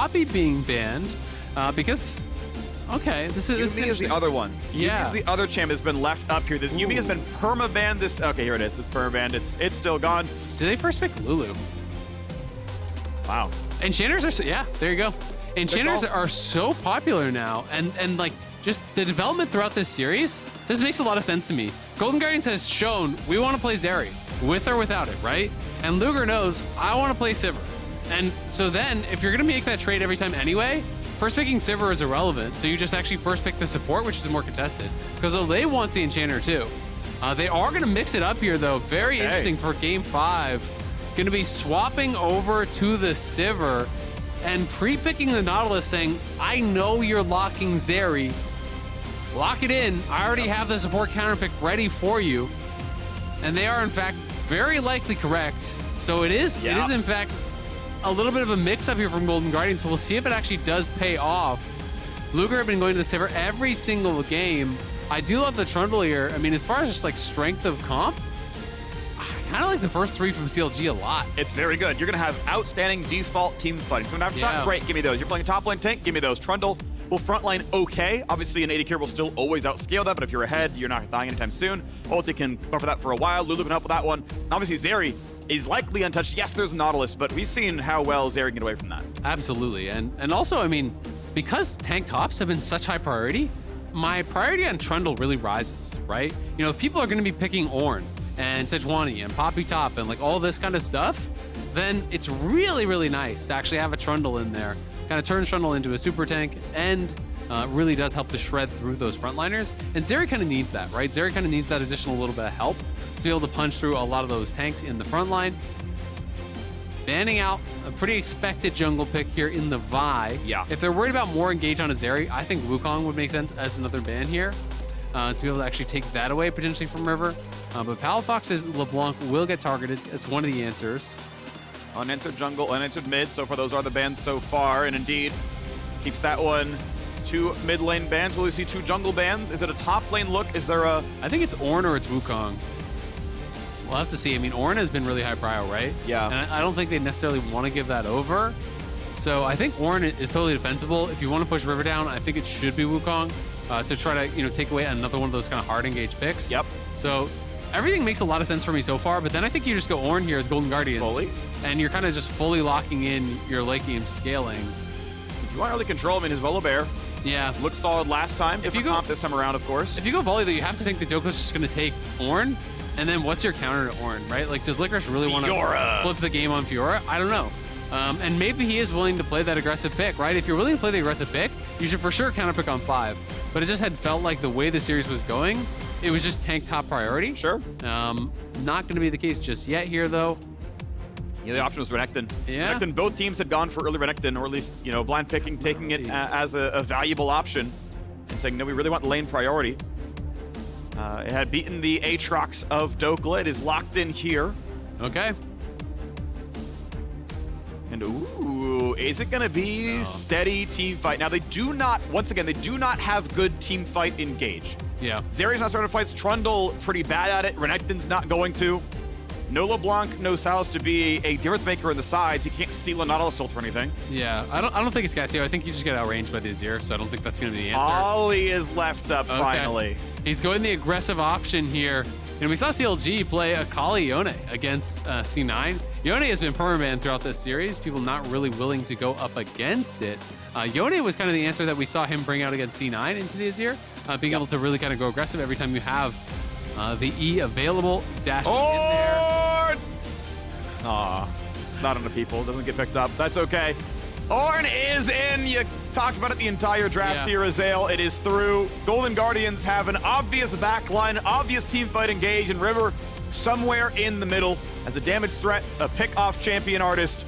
Poppy being banned because, okay, this is Yuumi is the other one. Yeah. Yuumi is the other champ that's been left up here. Yuumi has been perma-banned this. Okay, here it is. It's perma-banned. It's still gone. Did they first pick Lulu? Wow. Enchanters are so, yeah, there you go. Enchanters are so popular now, and like just the development throughout this series, this makes a lot of sense to me. Golden Guardians has shown we want to play Zeri, with or without it, right? And Luger knows I want to play Sivir. And so then, if you're going to make that trade every time anyway, first picking Sivir is irrelevant, so you just actually first pick the support, which is more contested, because Olleh wants the Enchanter too. They are going to mix it up here, though. Very interesting for Game 5. Going to be swapping over to the Sivir and pre-picking the Nautilus, saying, I know you're locking Zeri. Lock it in. I already have the support counter pick ready for you. And they are, in fact, very likely correct. So it is in fact, a little bit of a mix-up here from Golden Guardians, so we'll see if it actually does pay off. Luger have been going to the Sivir every single game. I do love the Trundle here. I mean, as far as just like strength of comp, I kind of like the first three from CLG a lot. It's very good. You're going to have outstanding default team fighting. So after shot, great, give me those. You're playing top lane tank, give me those. Trundle will front line okay. Obviously, an AD carry will still always outscale that, but if you're ahead, you're not dying anytime soon. Ulti can buffer that for a while. Lulu can help with that one. Obviously, Zeri is likely untouched. Yes, there's Nautilus, but we've seen how well Zeri can get away from that. Absolutely. And also, I mean, because tank tops have been such high priority, my priority on Trundle really rises, right? You know, if people are going to be picking Ornn and Sejuani and Poppy Top and like all this kind of stuff, then it's really, really nice to actually have a Trundle in there. Kind of turns Trundle into a super tank and really does help to shred through those frontliners. And Zeri kind of needs that, right? Zeri kind of needs that additional little bit of help to be able to punch through a lot of those tanks in the front line. Banning out a pretty expected jungle pick here in the Vi. Yeah. If they're worried about more engage on a Zeri, I think Wukong would make sense as another ban here to be able to actually take that away potentially from River. But Palafox's LeBlanc will get targeted as one of the answers. Unanswered jungle, unanswered mid. So far, those are the bans so far. And indeed, keeps that one. 2 mid lane bans. Will we see 2 jungle bans? Is it a top lane look? Is there a... I think it's Ornn or it's Wukong. We'll have to see. I mean, Ornn has been really high prio, right? Yeah. And I don't think they necessarily want to give that over. So I think Ornn is totally defensible. If you want to push River down, I think it should be Wukong to try to, take away another one of those kind of hard engage picks. Yep. So everything makes a lot of sense for me so far, but then I think you just go Ornn here as Golden Guardians. Fully. And you're kind of just fully locking in your late game scaling. If you want early control, I mean, his Volibear Yeah. looked solid last time. If you go comp this time around, of course. If you go volley, though, you have to think that Dhokla's just going to take Ornn. And then what's your counter to Ornn, right? Like, does Licorice really want to flip the game on Fiora? I don't know. And maybe he is willing to play that aggressive pick, right? If you're willing to play the aggressive pick, you should for sure counter pick on 5. But it just had felt like the way the series was going, it was just tank top priority. Sure. Not going to be the case just yet here, though. Yeah, the option was Renekton. Yeah. Renekton, both teams had gone for early Renekton, or at least, blind picking, taking it as a valuable option and saying, no, we really want lane priority. It had beaten the Aatrox of Dhokla. It is locked in here. Okay. And ooh, is it going to be steady team fight? Now, they do not, once again, they do not have good team fight engage. Yeah. Zeri's not starting fights. Trundle, pretty bad at it. Renekton's not going to. No LeBlanc, no Salus to be a difference maker in the sides. He can't steal a Nautilus ult or anything. Yeah, I don't think it's Cassio. I think you just get outranged by the Azir, so I don't think that's going to be the answer. Olleh is left up finally. He's going the aggressive option here. And we saw CLG play Akali Yone against C9. Yone has been permanent throughout this series. People not really willing to go up against it. Yone was kind of the answer that we saw him bring out against C9 into the Azir. Being able to really kind of go aggressive every time you have the E available. Dash in there. Aw, not enough people. Doesn't get picked up. That's okay. Ornn is in. You talked about it the entire draft here, Azael. It is through. Golden Guardians have an obvious backline, obvious team fight engage, and River somewhere in the middle as a damage threat, a pick-off champion artist.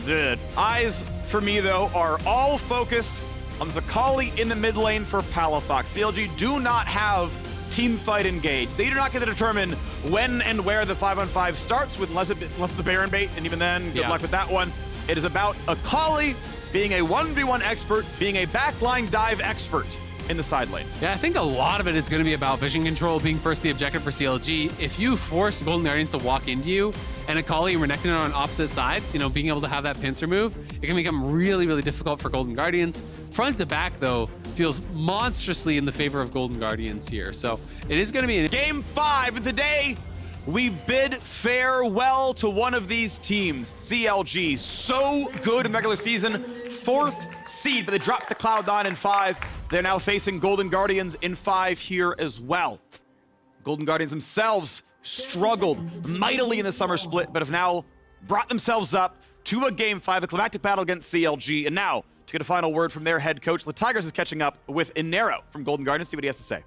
The eyes, for me, though, are all focused on Akali in the mid lane for Palafox. CLG do not have team fight engage. They do not get to determine when and where the 5-on-5 starts, unless it's a Baron bait, and even then, good luck with that one. It is about Akali being a 1v1 expert, being a backline dive expert in the side lane. Yeah, I think a lot of it is going to be about vision control being first the objective for CLG. If you force Golden Guardians to walk into you, and Akali and Renekton are on opposite sides, you know, being able to have that pincer move, it can become really, really difficult for Golden Guardians. Front to back, though, feels monstrously in the favor of Golden Guardians here. So it is going to be an Game 5 of the day. We bid farewell to one of these teams, CLG. So good in regular season, 4th seed, but they dropped the Cloud9 in 5. They're now facing Golden Guardians in 5 here as well. Golden Guardians themselves struggled mightily in the summer split, but have now brought themselves up to a Game 5, a climactic battle against CLG, and now to get a final word from their head coach, the Tigers is catching up with Inero from Golden Guardians. See what he has to say.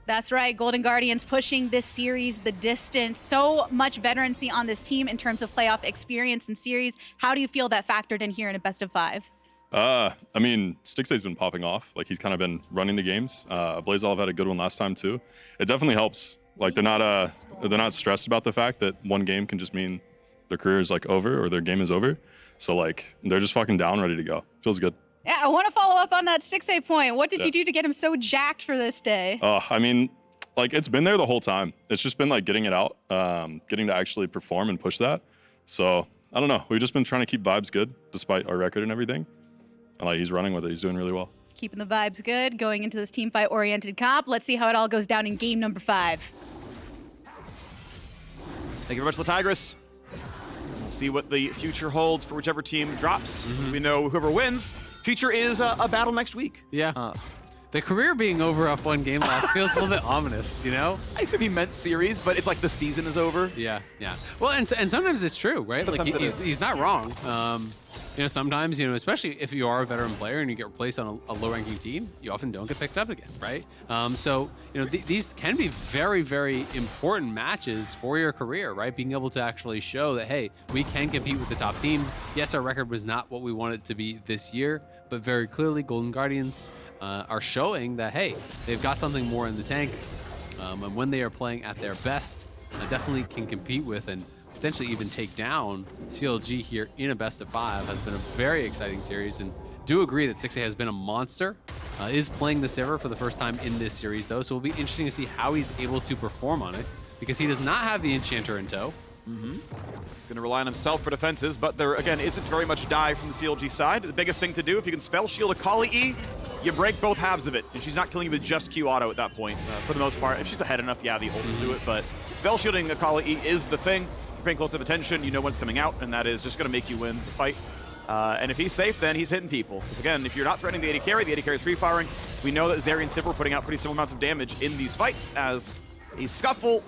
That's right, Golden Guardians pushing this series the distance. So much veterancy on this team in terms of playoff experience and series. How do you feel that factored in here in a best of 5? I mean, Stixxay's been popping off. Like, he's kind of been running the games. AblazeOlive had a good one last time too. It definitely helps. Like, they're not stressed about the fact that one game can just mean their career is like over or their game is over. So like, they're just fucking down, ready to go. Feels good. Yeah, I want to follow up on that Stixxay point. What did you do to get him so jacked for this day? I mean, like, it's been there the whole time. It's just been like getting it out, getting to actually perform and push that. So I don't know. We've just been trying to keep vibes good despite our record and everything. And like, he's running with it. He's doing really well. Keeping the vibes good, going into this team fight oriented comp. Let's see how it all goes down in game number 5. Thank you very much, the Tigers. We'll see what the future holds for whichever team drops. We know whoever wins. Future is a battle next week. Yeah. The career being over off one game loss feels a little bit ominous, you know? I assume he meant series, but it's like the season is over. Yeah, yeah. Well, and sometimes it's true, right? Sometimes like he's not wrong. You know, sometimes, you know, especially if you are a veteran player and you get replaced on a low-ranking team, you often don't get picked up again, right? So, you know, these can be very, very important matches for your career, right? Being able to actually show that, hey, we can compete with the top teams. Yes, our record was not what we wanted to be this year, but very clearly Golden Guardians are showing that, hey, they've got something more in the tank. And when they are playing at their best, definitely can compete with and potentially even take down CLG here in a best of 5. Has been a very exciting series, and do agree that Stixxay has been a monster. Is playing the Sivir for the first time in this series, though, so it'll be interesting to see how he's able to perform on it, because he does not have the Enchanter in tow. Going to rely on himself for defenses, but there, again, isn't very much die from the CLG side. The biggest thing to do, if you can spell shield Akali E, you break both halves of it, and she's not killing you with just Q auto at that point, for the most part. If she's ahead enough, yeah, the ult will do it, but spell shielding Akali E is the thing. If you're paying close enough attention, you know what's coming out, and that is just going to make you win the fight. And if he's safe, then he's hitting people. Because again, if you're not threatening the AD carry is free firing. We know that Zeri and Sivir are putting out pretty similar amounts of damage in these fights, as a scuffle,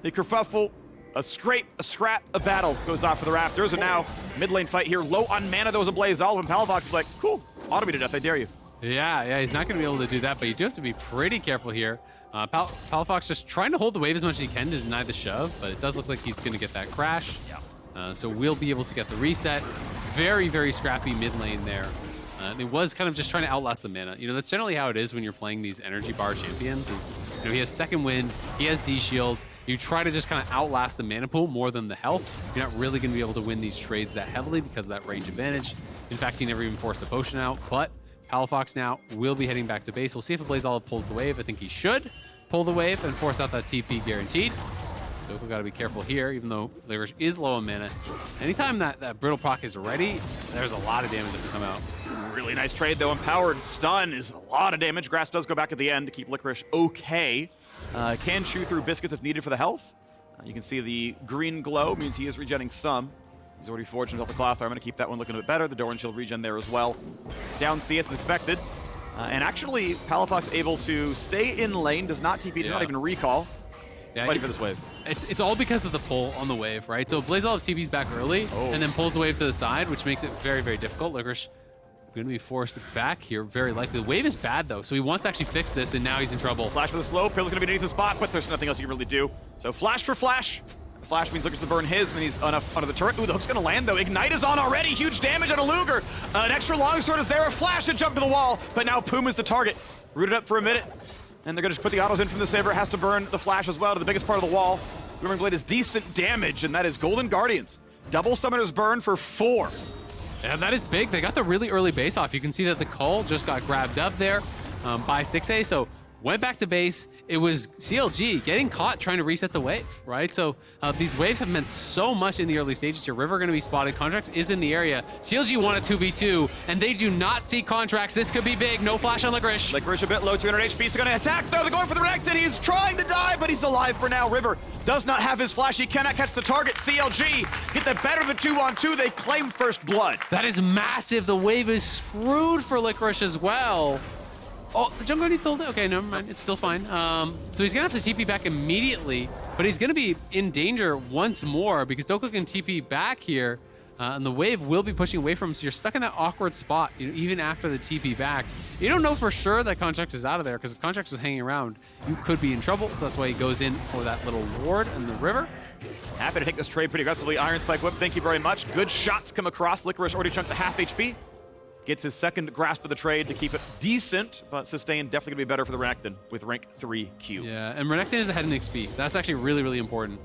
a kerfuffle, a scrape, a scrap, a battle goes off for the Raptors, and now mid lane fight here, low on mana. There was AblazeOlive, and Palafox is like, cool, auto me to death, I dare you. Yeah, he's not going to be able to do that, but you do have to be pretty careful here. Palafox just trying to hold the wave as much as he can to deny the shove, but it does look like he's going to get that crash. So we'll be able to get the reset. Very, very scrappy mid lane there. It was kind of just trying to outlast the mana. You know, that's generally how it is when you're playing these energy bar champions. Is, you know, he has second wind, he has D-shield. You try to just kind of outlast the mana pool more than the health. You're not really going to be able to win these trades that heavily because of that range advantage. In fact, he never even forced the potion out, but Palafox now will be heading back to base. We'll see if AblazeOlive pulls the wave. I think he should pull the wave and force out that TP guaranteed. Dhokla got to be careful here, even though Licorice is low on mana. Anytime that Brittle proc is ready, there's a lot of damage that can come out. Really nice trade, though. Empowered stun is a lot of damage. Grasp does go back at the end to keep Licorice okay. Can chew through biscuits if needed for the health. You can see the green glow means he is regenning some. He's already forged himself the Cloth. I'm going to keep that one looking a bit better. The Doran Shield regen there as well. Down CS as expected. And actually, Palafox able to stay in lane, does not TP, does not even recall. Yeah, fighting for this wave. It's all because of the pull on the wave, right? So AblazeOlive TP's back early and then pulls the wave to the side, which makes it very, very difficult. Licorice going to be forced back here, very likely. The wave is bad, though, so he wants to actually fix this, and now he's in trouble. Flash for the slow. Pill's going to be underneath the spot, but there's nothing else you can really do. So flash for flash. The flash means Licorice to burn his, and then he's under the turret. Ooh, the hook's going to land, though. Ignite is on already. Huge damage on a Luger. An extra longsword is there. A flash to jump to the wall, but now Poome is the target. Rooted up for a minute, and they're going to just put the autos in from the Sivir. Has to burn the flash as well to the biggest part of the wall. Booming Blade is decent damage, and that is Golden Guardians. Double Summoner's Burn for 4. Yeah, that is big. They got the really early base off. You can see that the Cull just got grabbed up there by Stixxay, so went back to base. It was CLG getting caught trying to reset the wave, right? So these waves have meant so much in the early stages here. River going to be spotted. Contractz is in the area. CLG won a 2v2, and they do not see Contractz. This could be big. No flash on Licorice. Licorice a bit low, 200 HP, so going to attack though. They're going for the Renekton. He's trying to die, but he's alive for now. River does not have his flash. He cannot catch the target. CLG get the better of the 2-on-2. They claim first blood. That is massive. The wave is screwed for Licorice as well. Oh, the jungle needs to hold it. Okay, never mind. It's still fine. So he's going to have to TP back immediately, but he's going to be in danger once more because Dhokla can TP back here, and the wave will be pushing away from him, so you're stuck in that awkward spot, you know, even after the TP back. You don't know for sure that Contractz is out of there, because if Contractz was hanging around, you could be in trouble, so that's why he goes in for that little ward in the river. Happy to take this trade pretty aggressively. Iron Spike Whip, thank you very much. Good shots come across. Licorice already chunked to half HP. Gets his second grasp of the trade to keep it decent, but sustain definitely going to be better for the Renekton with rank 3Q. Yeah, and Renekton is ahead in XP. That's actually really, really important.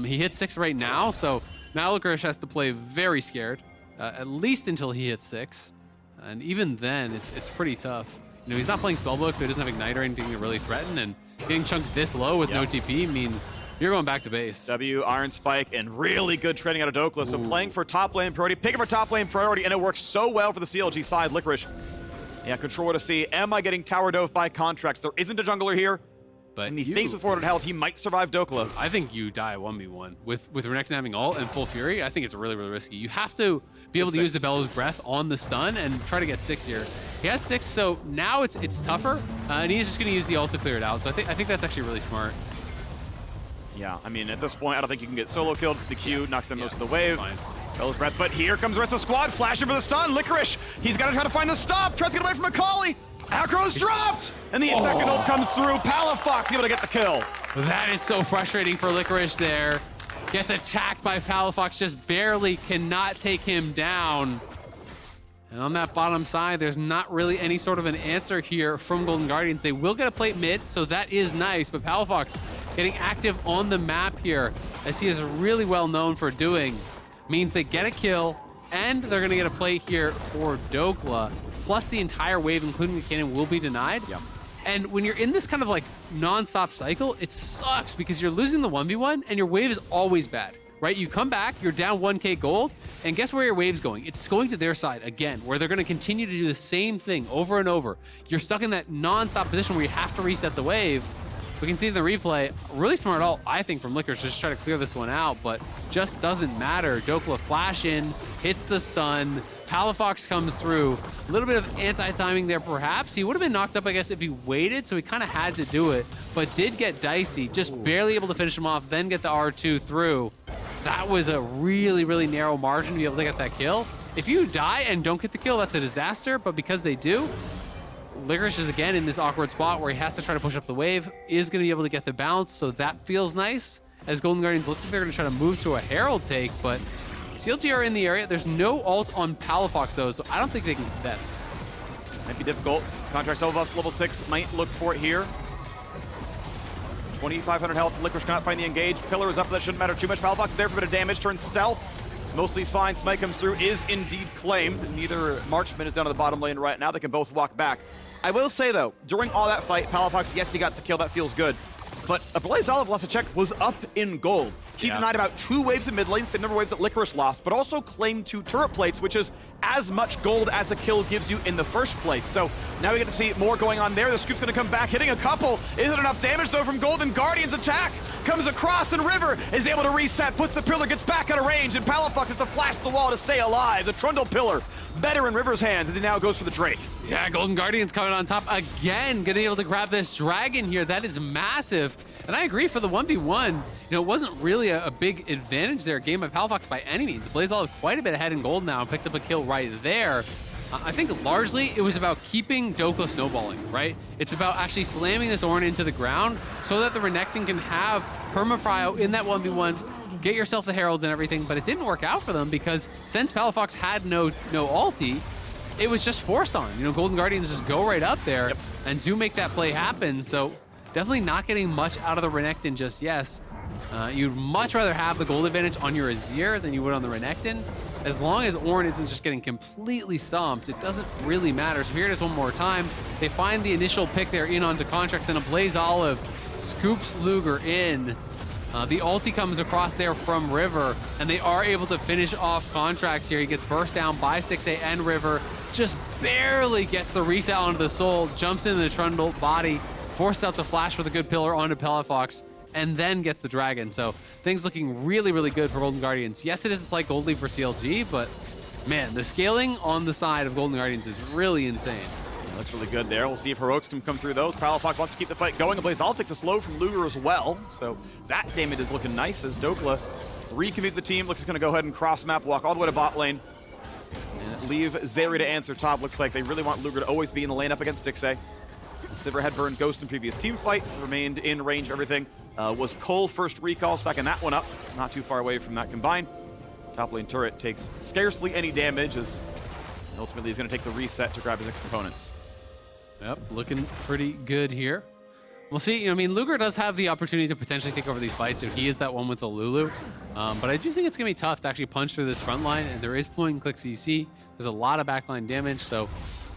He hits 6 right now, so now Licorice has to play very scared, at least until he hits 6. And even then, it's pretty tough. You know, he's not playing Spellbook, so he doesn't have Ignite or anything to really threaten, and getting chunked this low with no TP means you're going back to base. Iron Spike, and really good trading out of Dhokla. So playing for top lane priority, picking for top lane priority, and it works so well for the CLG side. Licorice, yeah, controller to see. Am I getting tower dove by Contractz? There isn't a jungler here, But and he thinks with 400 health, he might survive Dhokla. I think you die 1v1. With Renekton having ult and full fury, I think it's really, really risky. You have to be able to use the Bellows Breath on the stun and try to get 6 here. He has 6, so now it's tougher, and he's just going to use the ult to clear it out. So I think that's actually really smart. Yeah, I mean, at this point, I don't think you can get solo killed. The Q knocks down most of the wave. Bellows Breath, but here comes the rest of the squad, flashing for the stun. Licorice, he's got to try to find the stop. Tries to get away from Akali. Acro's dropped, and the second ult comes through. Palafox able to get the kill. That is so frustrating for Licorice there. Gets attacked by Palafox, just barely cannot take him down. And on that bottom side, there's not really any sort of an answer here from Golden Guardians. They will get a plate mid, so that is nice, but Palafox getting active on the map here, as he is really well known for doing, means they get a kill, and they're gonna get a plate here for Dhokla, plus the entire wave, including the cannon, will be denied. Yep. And when you're in this kind of like non-stop cycle, it sucks because you're losing the 1v1 and your wave is always bad, right? You come back, you're down 1k gold, and guess where your wave's going? It's going to their side again, where they're gonna continue to do the same thing over and over. You're stuck in that non-stop position where you have to reset the wave. We can see in the replay, really smart ult, I think, from Licorice to just try to clear this one out, but just doesn't matter. Dhokla flash in, hits the stun, Palafox comes through. A little bit of anti-timing there, perhaps. He would have been knocked up, I guess, if he waited, so he kind of had to do it, but did get dicey, just barely able to finish him off, then get the R2 through. That was a really, really narrow margin to be able to get that kill. If you die and don't get the kill, that's a disaster, but because they do, Licorice is again in this awkward spot where he has to try to push up the wave, is going to be able to get the bounce, so that feels nice. As Golden Guardians look like they're going to try to move to a Herald take, but CLG are in the area. There's no ult on Palafox though, so I don't think they can contest. Might be difficult. Contractz level 6 might look for it here. 2,500 health. Licorice cannot find the engage. Pillar is up, that shouldn't matter too much. Palafox is there for a bit of damage, turns stealth. Mostly fine. Smite comes through, is indeed claimed. Neither marksman is down to the bottom lane right now. They can both walk back. I will say though, during all that fight, Palafox, yes, he got the kill. That feels good. But AblazeOlive, last I checked, was up in gold. He denied about 2 waves in mid lane, same number of waves that Licorice lost, but also claimed 2 turret plates, which is as much gold as a kill gives you in the first place. So now we get to see more going on there. The scoop's gonna come back, hitting a couple. Isn't enough damage though from Golden Guardians. Attack comes across, and River is able to reset, puts the pillar, gets back out of range, and Palafox has to flash the wall to stay alive. The Trundle pillar better in River's hands as he now goes for the Drake. Yeah, Golden Guardians coming on top again, getting able to grab this dragon here. That is massive. And I agree, for the 1v1, you know, it wasn't really a big advantage there, game by Palafox by any means. AblazeOlive quite a bit ahead in gold now and picked up a kill right there. I think largely it was about keeping Dhokla snowballing, right? It's about actually slamming this Ornn into the ground so that the Renekton can have perma-prio in that 1v1, get yourself the heralds and everything, but it didn't work out for them because since Palafox had no ulti, it was just forced on. You know, Golden Guardians just go right up there and do make that play happen. So definitely not getting much out of the Renekton just yet. You'd much rather have the gold advantage on your Azir than you would on the Renekton. as long as Ornn isn't just getting completely stomped, it doesn't really matter. So here it is one more time. They find the initial pick there in onto Contractz, then AblazeOlive scoops Luger in. The ulti comes across there from River, and they are able to finish off Contractz here. He gets burst down by Stixxay and River, just barely gets the reset onto the soul, jumps into the Trundle body, forced out the flash with a good pillar onto Palafox, and then gets the dragon. So things looking really, really good for Golden Guardians. Yes, it is a slight gold lead for CLG, but man, the scaling on the side of Golden Guardians is really insane. Looks really good there. We'll see if Heroics can come through those. Palafox wants to keep the fight going. AblazeOlive takes a slow from Luger as well. So that damage is looking nice as Dhokla reconvenes the team. Looks like he's going to go ahead and cross map, walk all the way to bot lane. And leave Zeri to answer top. Looks like they really want Luger to always be in the lane up against Stixxay. Sivir had burned Ghost in previous team fight, remained in range of everything. Was Cole first recall, stacking that one up. Not too far away from that combined. Top lane turret takes scarcely any damage as ultimately he's going to take the reset to grab his next components. Yep, looking pretty good here. We'll see. You know, I mean, Luger does have the opportunity to potentially take over these fights, and he is that one with the Lulu. But I do think it's going to be tough to actually punch through this front line, and there is point and click CC. There's a lot of backline damage, so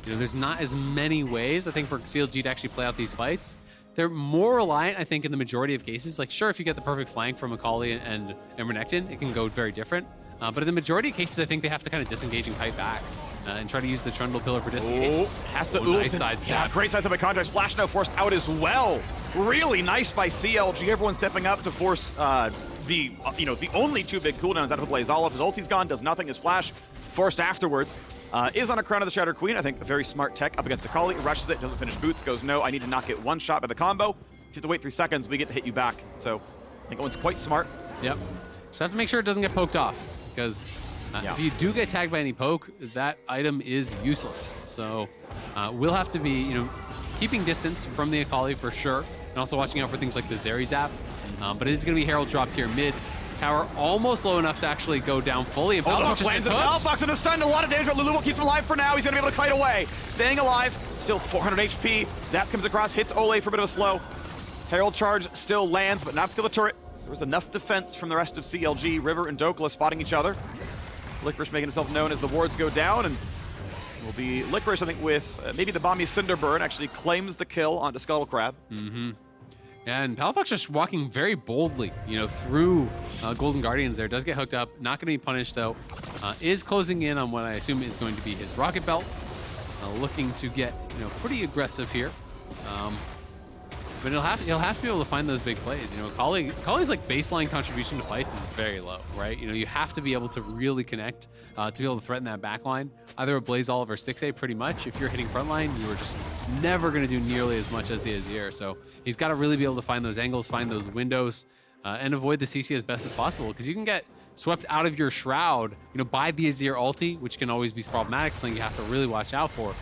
you know, there's not as many ways, I think, for CLG to actually play out these fights. They're more reliant, I think, in the majority of cases. Like, sure, if you get the perfect flank from Akali and Renekton, it can go very different. But in the majority of cases, I think they have to kind of disengage and fight back. And try to use the Trundle pillar for disengage. Has to nice sidestep. Yeah, great sidestep by Contractz. Flash now forced out as well. Really nice by CLG. Everyone stepping up to force the only two big cooldowns out of AblazeOlive. His ulti's gone, does nothing. His flash forced afterwards. Is on a Crown of the Shattered Queen. I think a very smart tech up against Akali. Rushes it, doesn't finish boots, goes no. I need to not get one shot by the combo. If you have to wait 3 seconds, we get to hit you back. So I think that one's quite smart. Yep. Just have to make sure it doesn't get poked off, because if you do get tagged by any poke, that item is useless. So we'll have to be, you know, keeping distance from the Akali for sure, and also watching out for things like the Zeri zap. But it is going to be Herald drop here mid. Tower almost low enough to actually go down fully. And Palafox lands it. Palafox into stun, a lot of damage, but Lulu will keep him alive for now. He's going to be able to kite away. Staying alive, still 400 HP. Zap comes across, hits Olleh for a bit of a slow. Herald charge still lands, but not to kill the turret. There was enough defense from the rest of CLG. River and Dhokla spotting each other. Licorice making himself known as the wards go down, and will be Licorice, I think, with maybe the Bomby Cinderburn, actually claims the kill onto Scuttle Crab. And Palafox just walking very boldly, you know, through Golden Guardians there. Does get hooked up, not going to be punished though. Is closing in on what I assume is going to be his rocket belt. Looking to get, you know, pretty aggressive here. But he'll have to be able to find those big plays. You know, Akali's like baseline contribution to fights is very low, right? You know, you have to be able to really connect to be able to threaten that back line. Either AblazeOlive or Stixxay, pretty much. If you're hitting front line, you are just never going to do nearly as much as the Azir. So he's got to really be able to find those angles, find those windows, and avoid the CC as best as possible, because you can get swept out of your shroud, you know, by the Azir ulti, which can always be problematic. Something you have to really watch out for.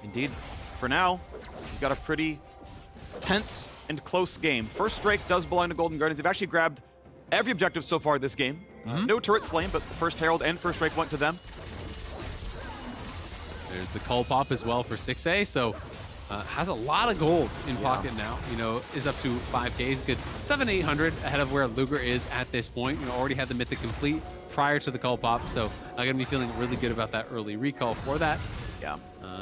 Indeed. For now, you've got a pretty tense and close game. First Drake does belong to Golden Guardians. They've actually grabbed every objective so far this game. No turret slain, but the first Herald and first Drake went to them. There's the Cull Pop as well for Stixxay, so has a lot of gold in pocket now. You know, is up to 5K. He's good 700-800 ahead of where Luger is at this point. You know, already had the Mythic complete prior to the Cull Pop, so I'm gonna be feeling really good about that early recall for that. Yeah.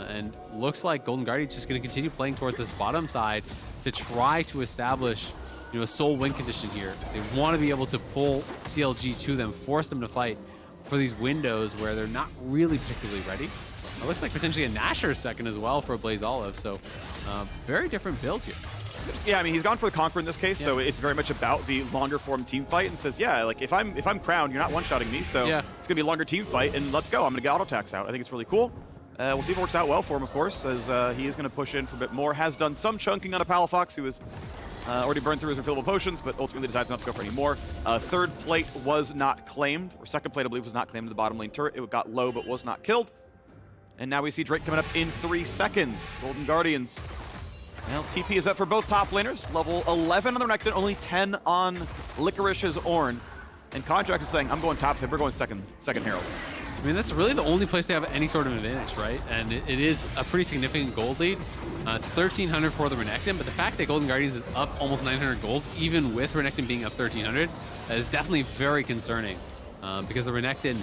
And looks like Golden Guardians just going to continue playing towards this bottom side to try to establish, you know, a sole win condition here. They want to be able to pull CLG to them, force them to fight for these windows where they're not really particularly ready. It looks like potentially a Nashor second as well for AblazeOlive, so very different build here. Yeah, I mean, he's gone for the Conqueror in this case, so it's very much about the longer form team fight, and says, yeah, like if I'm crowned, you're not one-shotting me, so it's going to be a longer team fight, and let's go. I'm going to get auto attacks out. I think it's really cool. We'll see if it works out well for him, of course, as he is going to push in for a bit more. Has done some chunking on a Palafox, who has already burned through his refillable potions, but ultimately decides not to go for any more. Third plate was not claimed, or second plate, I believe, was not claimed in the bottom lane turret. It got low, but was not killed. And now we see Drake coming up in 3 seconds. Golden Guardians. Well, TP is up for both top laners. Level 11 on the Renekton, only 10 on Licorice's Ornn. And Contractz is saying, I'm going top tip, we're going second Herald. I mean, that's really the only place they have any sort of advantage, right? And it is a pretty significant gold lead. 1,300 for the Renekton, but the fact that Golden Guardians is up almost 900 gold, even with Renekton being up 1,300, that is definitely very concerning because the Renekton,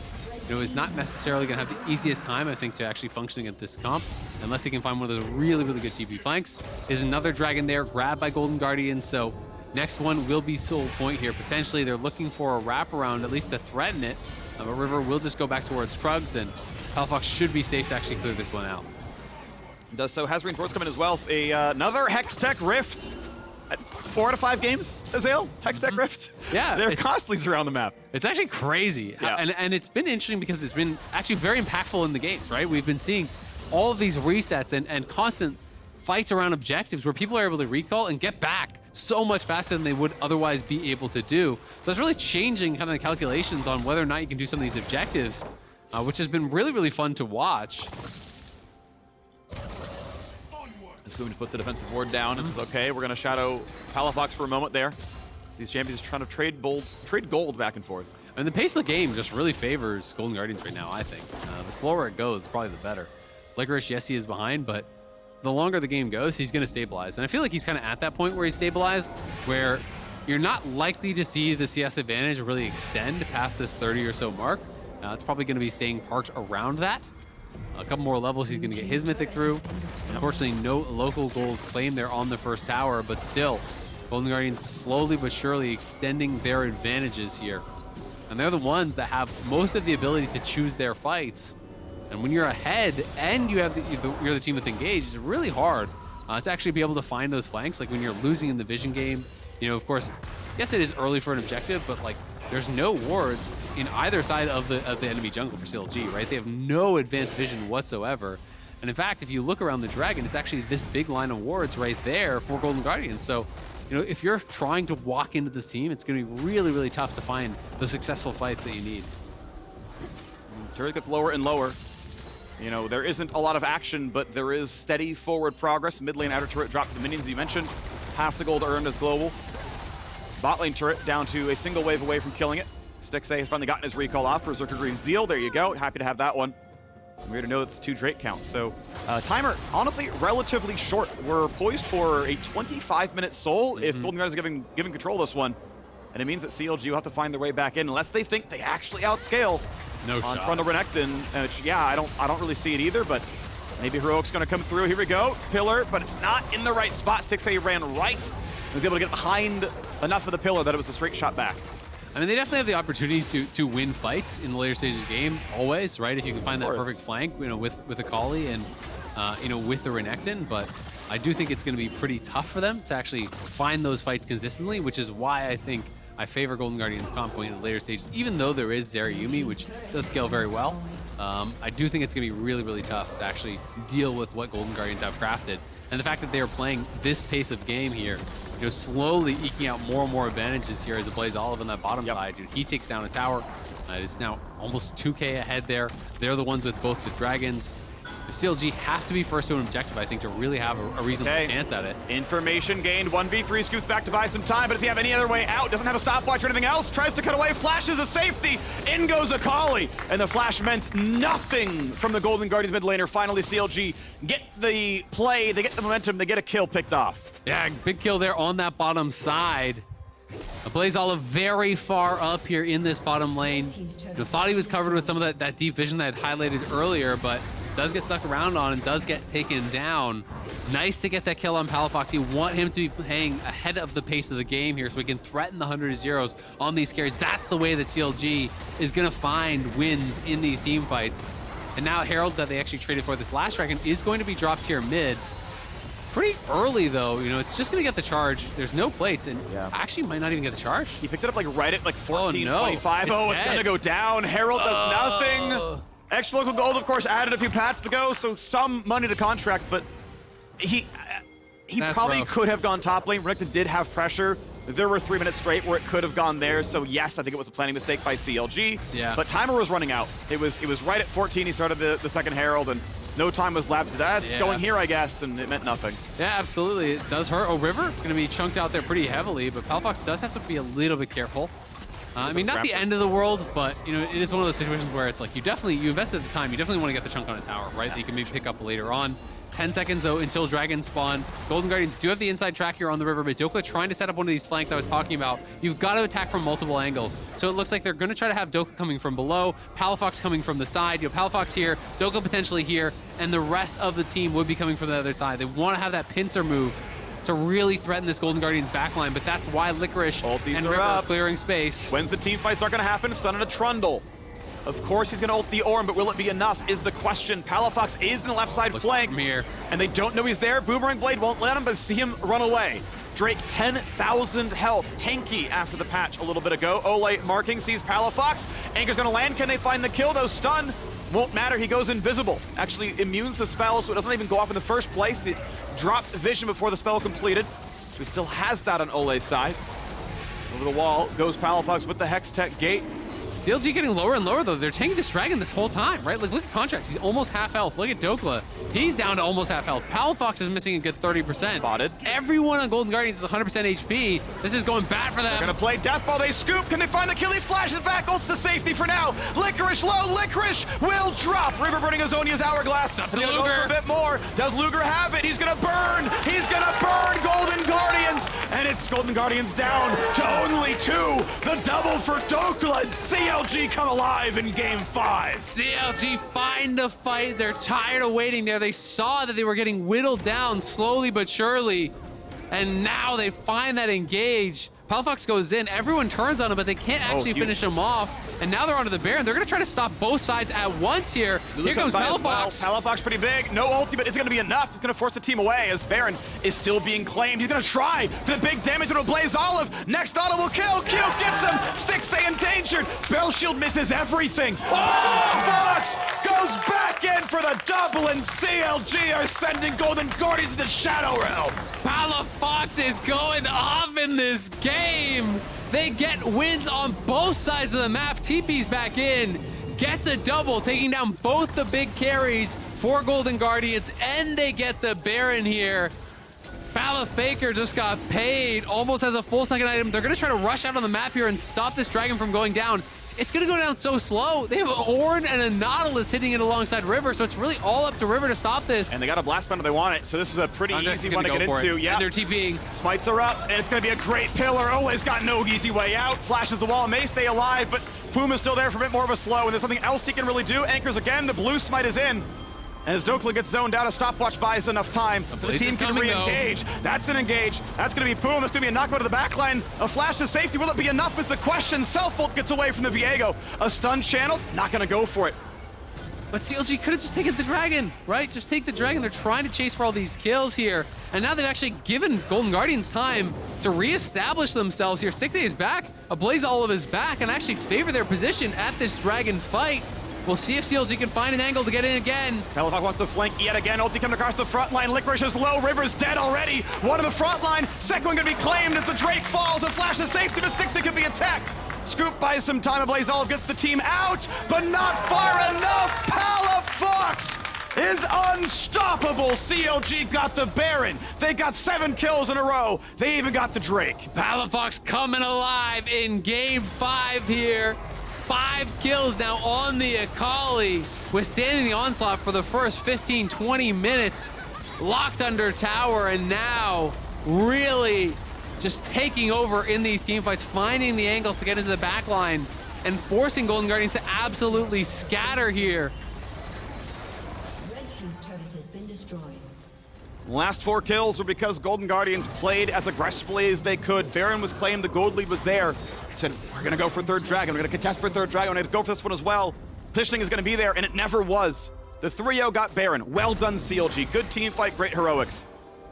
is not necessarily going to have the easiest time, I think, to actually functioning at this comp, unless he can find one of those really, really good TP flanks. There's another dragon there, grabbed by Golden Guardian, so next one will be Soul Point here. Potentially, they're looking for a wraparound, at least to threaten it. But River will just go back towards Krugs, and Palafox should be safe to actually clear this one out. Does so. Has reinforced coming as well. Another Hextech Rift. 4 out of 5 games, Azael? Hextech Rift? Yeah. They're constantly around the map. It's actually crazy. Yeah. And it's been interesting because it's been actually very impactful in the games, right? We've been seeing all of these resets and constant fights around objectives where people are able to recall and get back so much faster than they would otherwise be able to do. So it's really changing kind of the calculations on whether or not you can do some of these objectives, which has been really, really fun to watch. Poome puts the defensive ward down and says, okay, we're going to shadow Palafox for a moment there. These champions are trying to trade gold back and forth. And the pace of the game just really favors Golden Guardians right now, I think. The slower it goes, probably the better. Licorice, yes, he is behind, but the longer the game goes, he's going to stabilize. And I feel like he's kind of at that point where he's stabilized, where you're not likely to see the CS advantage really extend past this 30 or so mark. It's probably going to be staying parked around that. A couple more levels, he's going to get his mythic through. Unfortunately, no local gold claim there on the first tower, but still, Golden Guardians slowly but surely extending their advantages here. And they're the ones that have most of the ability to choose their fights. And when you're ahead and you have you're the team with engaged, it's really hard to actually be able to find those flanks. Like when you're losing in the vision game, of course, yes, it is early for an objective, but like there's no wards in either side of the enemy jungle for CLG, right? They have no advanced vision whatsoever. And in fact, if you look around the dragon, it's actually this big line of wards right there for Golden Guardians. So, if you're trying to walk into this team, it's going to be really, really tough to find those successful fights that you need. Turret gets lower and lower. There isn't a lot of action, but there is steady forward progress. Mid lane outer turret dropped to the minions, as you mentioned. Half the gold earned as global. Bot lane turret down to a single wave away from killing it. Stixxay has finally gotten his recall off for Berserker Green Zeal. There you go. Happy to have that one. Weird to know it's 2 Drake count. So timer, honestly, relatively short. We're poised for a 25-minute soul if Golden Guardians is giving control of this one. And it means that CLG will have to find their way back in unless they think they actually outscale on Trundle Renekton. Yeah, I don't really see it either, but maybe Heroic's going to come through. Here we go. Pillar, but it's not in the right spot. Stixxay ran right. He was able to get behind enough of the pillar that it was a straight shot back. I mean, they definitely have the opportunity to win fights in the later stages of the game, always, right? If you can find that perfect flank, with Akali and, with the Renekton. But I do think it's going to be pretty tough for them to actually find those fights consistently, which is why I think I favor Golden Guardians comp point in the later stages, even though there is Zeri, which does scale very well. I do think it's going to be really, really tough to actually deal with what Golden Guardians have crafted. And the fact that they are playing this pace of game here, slowly eking out more and more advantages here as AblazeOlive on that bottom side. He takes down a tower. It is now almost 2K ahead there. They're the ones with both the dragons. The CLG have to be first to an objective, I think, to really have a reasonable chance at it. Information gained. 1v3 scoops back to buy some time, but does he have any other way out? Doesn't have a stopwatch or anything else. Tries to cut away. Flashes a safety. In goes Akali. And the flash meant nothing from the Golden Guardians mid laner. Finally, CLG get the play. They get the momentum. They get a kill picked off. Yeah, big kill there on that bottom side. AblazeOlive very far up here in this bottom lane. Thought he was covered with some of that deep vision that I had highlighted earlier, but does get stuck around on and does get taken down. Nice to get that kill on Palafox. You want him to be playing ahead of the pace of the game here so we can threaten the 100 zeros on these carries. That's the way that CLG is going to find wins in these team fights. And now Herald, that they actually traded for this last dragon, is going to be dropped here mid. Pretty early, though. It's just going to get the charge. There's no plates, and actually might not even get the charge. He picked it up right at 14, 25. Oh, it's going to go down. Herald does nothing. Extra local gold, of course, added a few patches ago, so some money to Contractz, but he probably could have gone top lane. Renekton did have pressure. There were 3 minutes straight where it could have gone there, so yes, I think it was a planning mistake by CLG. Yeah. But timer was running out. It was right at 14. He started the second Herald, and no time was left. That's going here, I guess, and it meant nothing. Yeah, absolutely. It does hurt. Oh, River going to be chunked out there pretty heavily, but Palafox does have to be a little bit careful. I mean, not the end of the world, but you know, it is one of those situations where it's like you invested the time, you definitely want to get the chunk on a tower, right? That you can maybe pick up later on. 10 seconds though until dragons spawn. Golden Guardians do have the inside track here on the river, but Dhokla trying to set up one of these flanks I was talking about. You've got to attack from multiple angles. So it looks like they're going to try to have Dhokla coming from below, Palafox coming from the side. You know, Palafox here, Dhokla potentially here, and the rest of the team would be coming from the other side. They want to have that pincer move to really threaten this Golden Guardians backline, but that's why Licorice and River are clearing space. When's the team fights not going to happen? Stun on a Trundle. Of course he's going to ult the Ornn, but will it be enough is the question. Palafox is in the left side flank, and they don't know he's there. Boomerang Blade won't let him, but see him run away. Drake, 10,000 health, tanky after the patch a little bit ago. Olleh marking, sees Palafox. Anchor's going to land. Can they find the kill, though? Stun won't matter. He goes invisible. Actually immunes the spell, so it doesn't even go off in the first place. It dropped vision before the spell completed. So he still has that on Olleh's side. Over the wall goes Palafox with the Hex Tech Gate. CLG getting lower and lower, though. They're tanking this dragon this whole time, right? Like, look at Contractz. He's almost half health. Look at Dhokla. He's down to almost half health. Palafox is missing a good 30%. Spotted. Everyone on Golden Guardians is 100% HP. This is going bad for them. They're gonna play Death Ball. They scoop. Can they find the kill? He flashes back. Ults to safety for now. Licorice low. Licorice will drop. River burning Azonia's Hourglass. Up to Gonna Luger. go for a bit more. Does Luger have it? He's gonna burn. He's gonna burn Golden Guardians. And it's Golden Guardians down to only 2. The double for Dhokla and CLG come alive in game 5. CLG find the fight. They're tired of waiting there. They saw that they were getting whittled down slowly but surely. And now they find that engage. Palafox goes in, everyone turns on him, but they can't actually finish him off. And now they're onto the Baron. They're gonna try to stop both sides at once here. Here comes Palafox. Well. Palafox pretty big, no ulti, but it's gonna be enough. It's gonna force the team away as Baron is still being claimed. He's gonna try for the big damage with AblazeOlive. Next auto will kill, Q gets him. Stixxay endangered, Spell Shield misses everything. Palafox goes back in for the double, and CLG are sending Golden Guardians to the Shadow Realm. Palafox is going off in this game. They get wins on both sides of the map. TP's back in, gets a double, taking down both the big carries for Golden Guardians, and they get the Baron here. Faker just got paid, almost has a full second item. They're gonna try to rush out on the map here and stop this dragon from going down. It's gonna go down so slow. They have an Ornn and a Nautilus hitting it alongside River, so it's really all up to River to stop this. And they got a blast band if they want it, so this is a pretty easy one to get into. Yeah, and they're TPing. Smites are up, and it's gonna be a great pillar. Olleh's got no easy way out. Flashes the wall, may stay alive, but Poome is still there for a bit more of a slow, and there's something else he can really do. Anchors again, the blue smite is in. As Dhokla gets zoned out, a stopwatch buys enough time. The team can re-engage. That's an engage. That's going to be Poome. That's going to be a knockback to the backline. A flash to safety. Will it be enough is the question. Self-ult gets away from the Viego. A stun channel. Not going to go for it. But CLG could have just taken the dragon, right? Just take the dragon. They're trying to chase for all these kills here. And now they've actually given Golden Guardians time to reestablish themselves here. Stixxay is back. AblazeOlive is back and actually favor their position at this dragon fight. We'll see if CLG can find an angle to get in again. Palafox wants to flank yet again. Ulti coming across the front line. Licorice is low. River's dead already. One in the front line. Second one going to be claimed as the Drake falls. A flash of safety, but Stixxay can be attacked. Scoop buys some time. AblazeOlive gets the team out, but not far enough. Palafox is unstoppable. CLG got the Baron. They got 7 kills in a row. They even got the Drake. Palafox coming alive in game 5 here. 5 kills now on the Akali, withstanding the onslaught for the first 15-20 minutes. Locked under tower, and now really just taking over in these team fights, finding the angles to get into the back line and forcing Golden Guardians to absolutely scatter here. Red team's turret has been destroyed. Last 4 kills were because Golden Guardians played as aggressively as they could. Baron was claimed, the gold lead was there. Said, we're gonna go for third dragon, we're gonna contest for third dragon, we're gonna go for this one as well. Positioning is gonna be there, and it never was. The 3-0 got Baron. Well done, CLG. Good team fight, great heroics.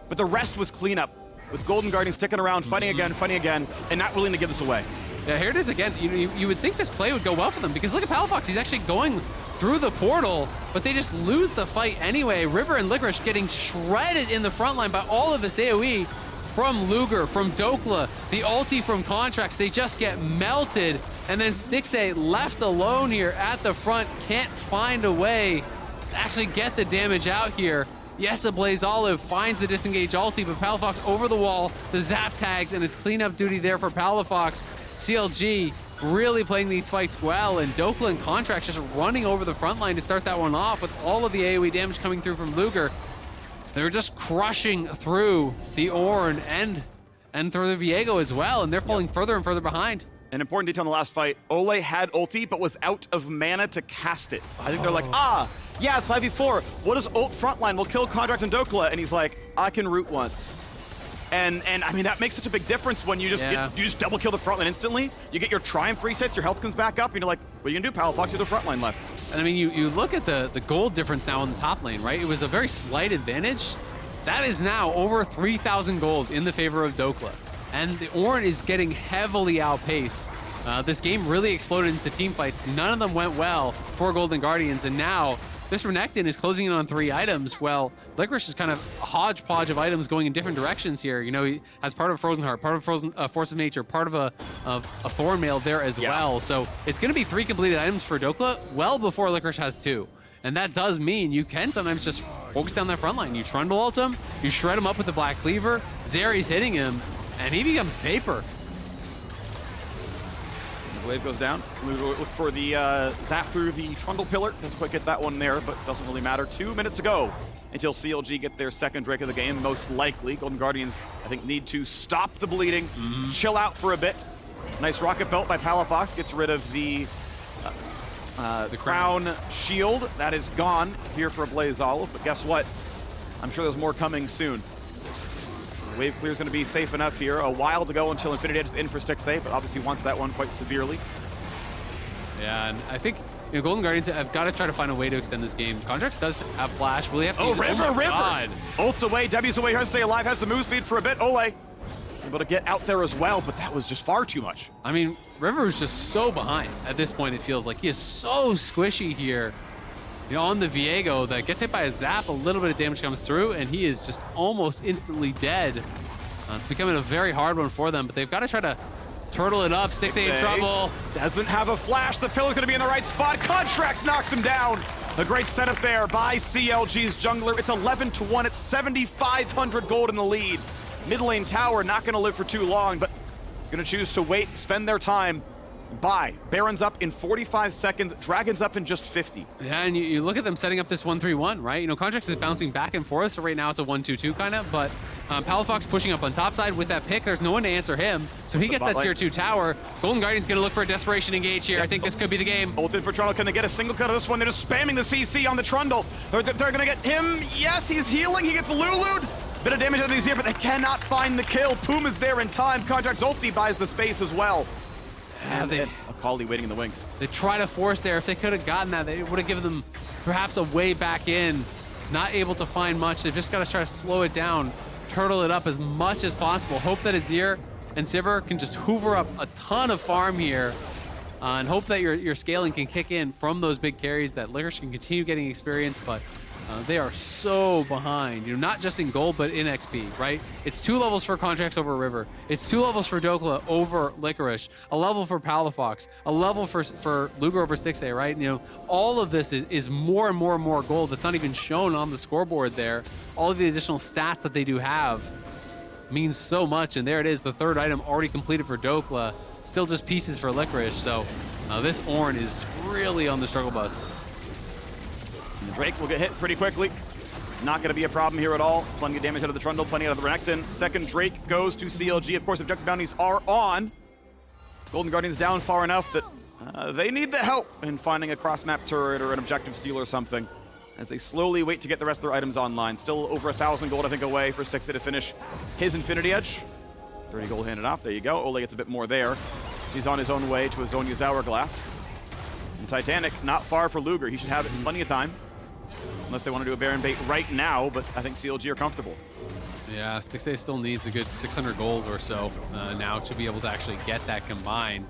But the rest was cleanup, with Golden Guardians sticking around, fighting again, and not willing to give this away. Yeah, here it is again. You would think this play would go well for them, because look at Palafox, he's actually going through the portal, but they just lose the fight anyway. River and Licorice getting shredded in the front line by all of this AoE from Luger, from Dhokla, the ulti from Contractz. They just get melted, and then Stixxay left alone here at the front, can't find a way to actually get the damage out here. Yes, AblazeOlive finds the disengage ulti, but Palafox over the wall, the zap tags, and it's cleanup duty there for Palafox. CLG really playing these fights well, and Dhokla and Contractz just running over the front line to start that one off with all of the AoE damage coming through from Luger. They're just crushing through the Ornn and through the Viego as well, and they're falling further and further behind. An important detail in the last fight, Olleh had ulti, but was out of mana to cast it. I think they're like, yeah, it's 5v4. What is ult frontline? We'll kill Contractz and Dhokla. And he's like, I can root once. And I mean, that makes such a big difference when you just you just double kill the frontline instantly. You get your Triumph resets, your health comes back up, and you're like, what are you gonna do, Palafox? You have the frontline left. And I mean, you look at the gold difference now on the top lane, right? It was a very slight advantage. That is now over 3,000 gold in the favor of Dhokla. And the Ornn is getting heavily outpaced. This game really exploded into team fights. None of them went well for Golden Guardians, and now this Renekton is closing in on 3 items. Well, Licorice is kind of a hodgepodge of items going in different directions here. You know, he has part of a Frozen Heart, part of a Force of Nature, part of a Thorn Mail there as well. So it's going to be 3 completed items for Dhokla well before Licorice has 2. And that does mean you can sometimes just focus down that front line. You Trundle ult him, you shred him up with the Black Cleaver, Zeri's hitting him, and he becomes paper. The wave goes down. We look for the zap through the Trundle pillar. Doesn't quite get that one there, but doesn't really matter. 2 minutes to go until CLG get their second Drake of the game, most likely. Golden Guardians, I think, need to stop the bleeding, chill out for a bit. Nice rocket belt by Palafox. Gets rid of the crown shield. That is gone here for AblazeOlive, but guess what? I'm sure there's more coming soon. Wave clear is going to be safe enough here. A while to go until Infinity Edge is in for Stixxay, but obviously wants that one quite severely. Yeah, and I think Golden Guardians have got to try to find a way to extend this game. Contractz does have flash. Will he have to use it? River! God. Ult's away, W's away, has to stay alive, has the move speed for a bit. Olleh able to get out there as well, but that was just far too much. I mean, River is just so behind at this point. It feels like he is so squishy here. On the Viego that gets hit by a zap, a little bit of damage comes through, and he is just almost instantly dead. It's becoming a very hard one for them, but they've got to try to turtle it up. Stixxay in trouble. Doesn't have a flash. The pillar's going to be in the right spot. Contractz knocks him down. A great setup there by CLG's jungler. It's 11-1. It's 7,500 gold in the lead. Mid lane tower not going to live for too long, but going to choose to wait, spend their time. Buy. Baron's up in 45 seconds. Dragon's up in just 50. Yeah, and you look at them setting up this 1-3-1, right? Contractz is bouncing back and forth, so right now it's a 1-2-2 kind of, but Palafox pushing up on top side with that pick. There's no one to answer him, so he gets that tier 2 tower. Golden Guardian's going to look for a desperation engage here. I think this could be the game. Ulted for Trundle. Can they get a single cut of this one? They're just spamming the CC on the Trundle. They're going to get him. Yes, he's healing. He gets Lulu'd. Bit of damage on these here, but they cannot find the kill. Poome is there in time. Contractz ulti buys the space as well. And Akali waiting in the wings. They try to force there. If they could have gotten that, they would have given them perhaps a way back in. Not able to find much. They've just got to try to slow it down, turtle it up as much as possible. Hope that Azir and Sivir can just hoover up a ton of farm here. And hope that your scaling can kick in from those big carries, that Licorice can continue getting experience, but they are so behind, not just in gold, but in XP, right? It's 2 levels for Contractz over River. It's 2 levels for Dhokla over Licorice, a level for Palafox, a level for Luger over Stixxay, right? All of this is more and more and more gold that's not even shown on the scoreboard there. All of the additional stats that they do have means so much, and there it is, the 3rd item already completed for Dhokla. Still just pieces for Licorice, so this Ornn is really on the struggle bus. And Drake will get hit pretty quickly. Not going to be a problem here at all. Plenty of damage out of the Trundle, plenty out of the Renekton. Second Drake goes to CLG. Of course, objective bounties are on. Golden Guardians down far enough that they need the help in finding a cross-map turret or an objective steal or something, as they slowly wait to get the rest of their items online. Still over 1,000 gold, I think, away for Stixxay to finish his Infinity Edge. 30 gold handed off. There you go. Olleh gets a bit more there. He's on his own way to his own Hourglass. And Titanic, not far for Luger. He should have plenty of time. Unless they want to do a Baron bait right now, but I think CLG are comfortable. Yeah, Stixxay still needs a good 600 gold or so now to be able to actually get that combined.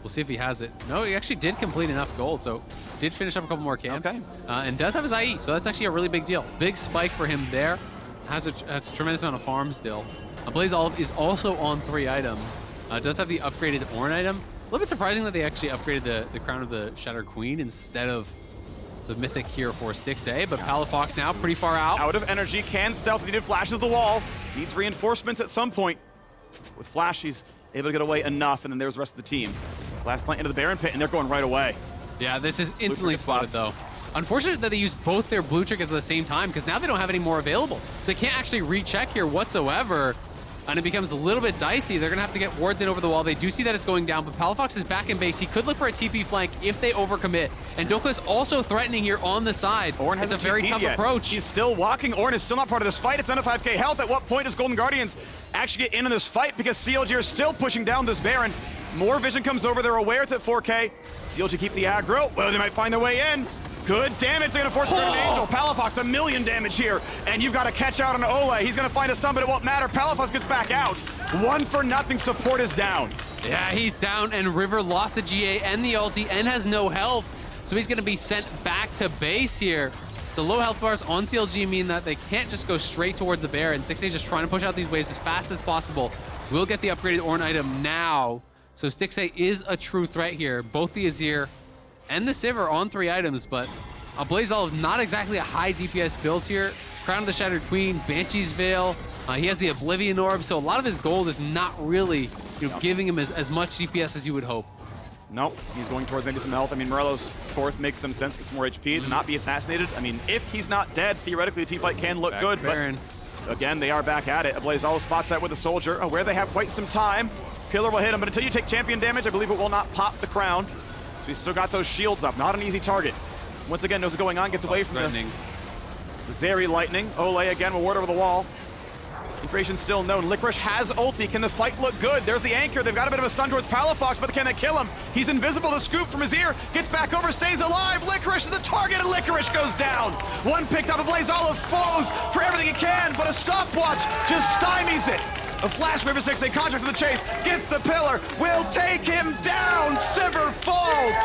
We'll see if he has it. No, he actually did complete enough gold, so did finish up a couple more camps. Okay. And does have his IE, so that's actually a really big deal. Big spike for him there. Has a tremendous amount of farm still. AblazeOlive is also on 3 items. Does have the upgraded Ornn item. A little bit surprising that they actually upgraded the Crown of the Shattered Queen instead of the Mythic here for Stixxay, but Palafox now pretty far out. Out of energy, can stealth, needed flashes the wall. Needs reinforcements at some point. With Flash, he's able to get away enough, and then there's the rest of the team. Last plant into the Baron pit, and they're going right away. Yeah, this is instantly spotted, though. Unfortunate that they used both their blue trinkets at the same time, because now they don't have any more available. So they can't actually recheck here whatsoever, and it becomes a little bit dicey. They're going to have to get wards in over the wall. They do see that it's going down, but Palafox is back in base. He could look for a TP flank if they overcommit. And Dhokla is also threatening here on the side. Ornn has it's a very tough approach. He's still walking. Ornn is still not part of this fight. It's under 5k health. At what point does Golden Guardians actually get in this fight? Because CLG are still pushing down this Baron. More vision comes over. They're aware it's at 4k. CLG keep the aggro. Well, they might find their way in. Good damage. They're going to force an Angel. Palafox, 1 million damage here. And you've got to catch out on Olleh. He's going to find a stun, but it won't matter. Palafox gets back out. 1-for-0 support is down. Yeah, he's down, and River lost the GA and the ulti and has no health. So he's going to be sent back to base here. The low health bars on CLG mean that they can't just go straight towards the Baron. Stixxay just trying to push out these waves as fast as possible. We'll get the upgraded Ornn item now. So Stixxay is a true threat here. Both the Azir and the Sivir on 3 items, but AblazeOlive not exactly a high DPS build here. Crown of the Shattered Queen, Banshee's Veil. He has the Oblivion Orb, so a lot of his gold is not really giving him as much DPS as you would hope. Nope, he's going towards maybe some health. I mean, Morello's fourth makes some sense, gets more HP to not be assassinated. I mean, if he's not dead, theoretically the team fight can look good, but again, they are back at it. AblazeOlive spots that with a soldier, where they have quite some time. Pillar will hit him, but until you take champion damage, I believe it will not pop the crown. So he's still got those shields up, not an easy target. Once again, knows what's going on, gets away from the Zeri lightning. Olleh again will ward over the wall. Information still known. Licorice has ulti. Can the fight look good? There's the anchor. They've got a bit of a stun towards Palafox, but can they kill him? He's invisible. The scoop from Azir gets back over, stays alive. Licorice is the target, and Licorice goes down. One picked up. AblazeOlive follows for everything he can, but a stopwatch just stymies it. A flash wave of Stixxay, Contractz in the chase, gets the pillar, will take him down. Sivir falls,